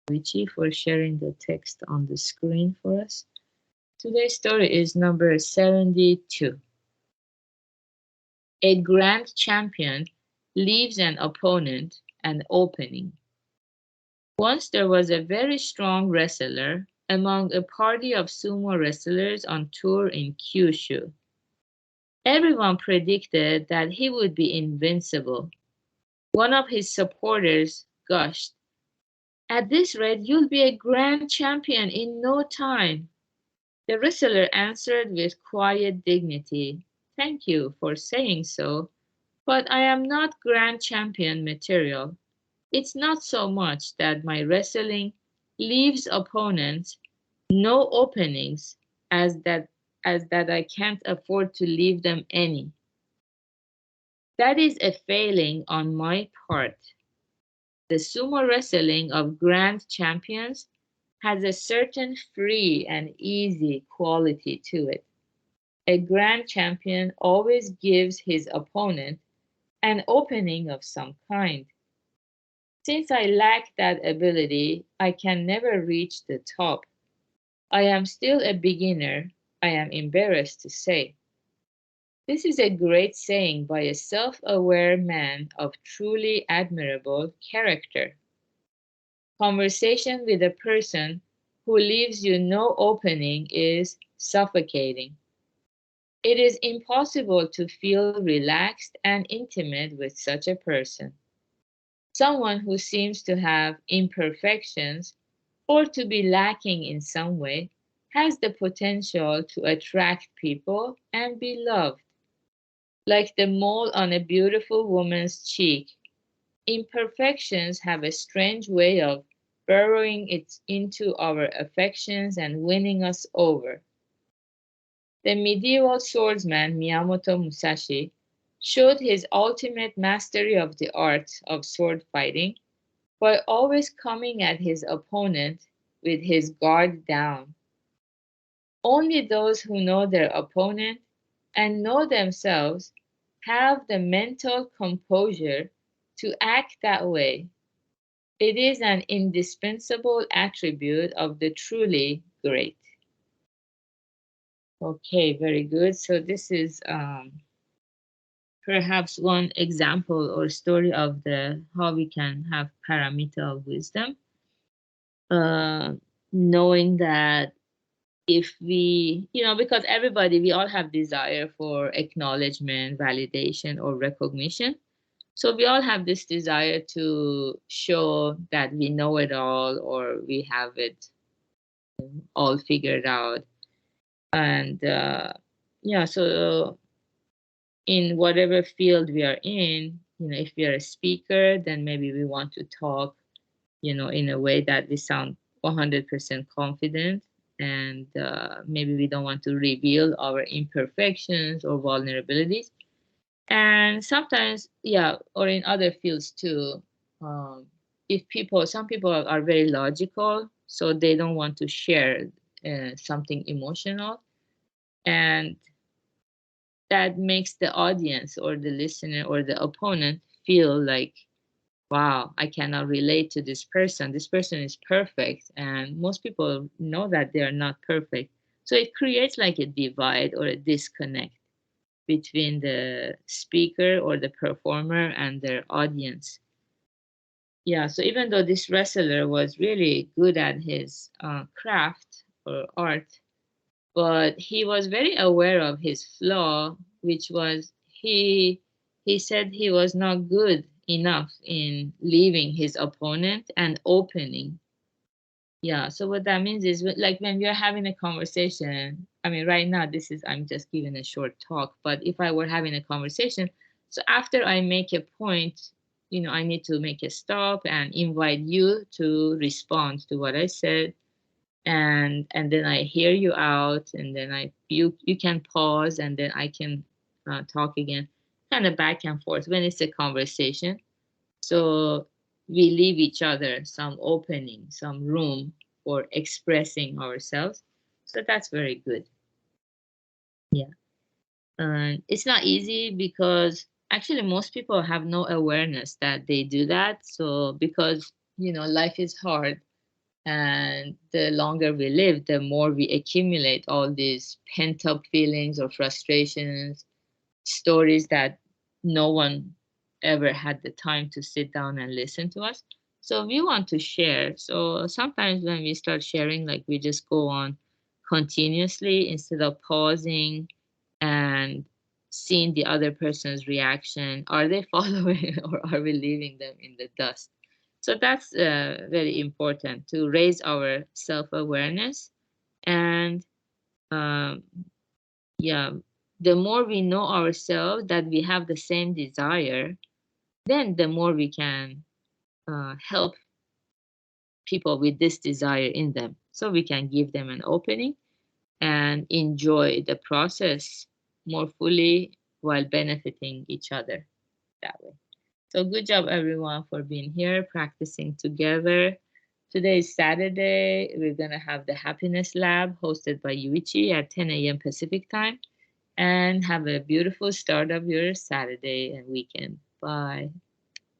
Vici for sharing the text on the screen for us. Today's story is number 72. A grand champion leaves an opponent an opening. Once there was a very strong wrestler among a party of sumo wrestlers on tour in Kyushu. Everyone predicted that he would be invincible. One of his supporters gushed, "At this rate, you'll be a grand champion in no time." The wrestler answered with quiet dignity, "Thank you for saying so, but I am not grand champion material. It's not so much that my wrestling leaves opponents no openings as that I can't afford to leave them any. That is a failing on my part. The sumo wrestling of grand champions has a certain free and easy quality to it. A grand champion always gives his opponent an opening of some kind. Since I lack that ability, I can never reach the top. I am still a beginner, I am embarrassed to say. This is a great saying by a self-aware man of truly admirable character. Conversation with a person who leaves you no opening is suffocating. It is impossible to feel relaxed and intimate with such a person. Someone who seems to have imperfections or to be lacking in some way has the potential to attract people and be loved. Like the mole on a beautiful woman's cheek, imperfections have a strange way of burrowing it into our affections and winning us over. The medieval swordsman Miyamoto Musashi showed his ultimate mastery of the art of sword fighting by always coming at his opponent with his guard down. Only those who know their opponent and know themselves have the mental composure to act that way. It is an indispensable attribute of the truly great. Okay, very good. So this is perhaps one example or story of the how we can have paramita of wisdom. Uh, Knowing that if we, because everybody, we all have desire for acknowledgement, validation, or recognition. So we all have this desire to show that we know it all or we have it all figured out. And yeah, so in whatever field we are in, if we are a speaker, then maybe we want to talk, in a way that we sound 100% confident. And maybe we don't want to reveal our imperfections or vulnerabilities. And sometimes, yeah, or in other fields too, um, if some people are very logical, so they don't want to share something emotional. And that makes the audience or the listener or the opponent feel like, wow, I cannot relate to this person. This person is perfect. And most people know that they are not perfect. So it creates like a divide or a disconnect between the speaker or the performer and their audience. Yeah, so even though this wrestler was really good at his craft or art, but he was very aware of his flaw, which was he said he was not good enough in leaving his opponent and opening. Yeah, so what that means is like when we are having a conversation, I mean, right now, I'm just giving a short talk, but if I were having a conversation, so after I make a point, I need to make a stop and invite you to respond to what I said. And then I hear you out, and then you can pause, and then I can talk again, kind of back and forth when it's a conversation. So we leave each other some opening, some room for expressing ourselves. So that's very good. Yeah. And it's not easy because actually most people have no awareness that they do that. So because, life is hard. And the longer we live, the more we accumulate all these pent up feelings or frustrations, stories that no one ever had the time to sit down and listen to us. So we want to share. So sometimes when we start sharing, like we just go on continuously instead of pausing and seeing the other person's reaction. Are they following or are we leaving them in the dust? So that's very important to raise our self awareness. And um, yeah, the more we know ourselves that we have the same desire, then the more we can help people with this desire in them. So we can give them an opening and enjoy the process more fully while benefiting each other that way. So good job everyone for being here, practicing together. Today is Saturday. We're gonna have the Happiness Lab hosted by Yuichi at 10 a.m. Pacific time. And have a beautiful start of your Saturday and weekend. Bye.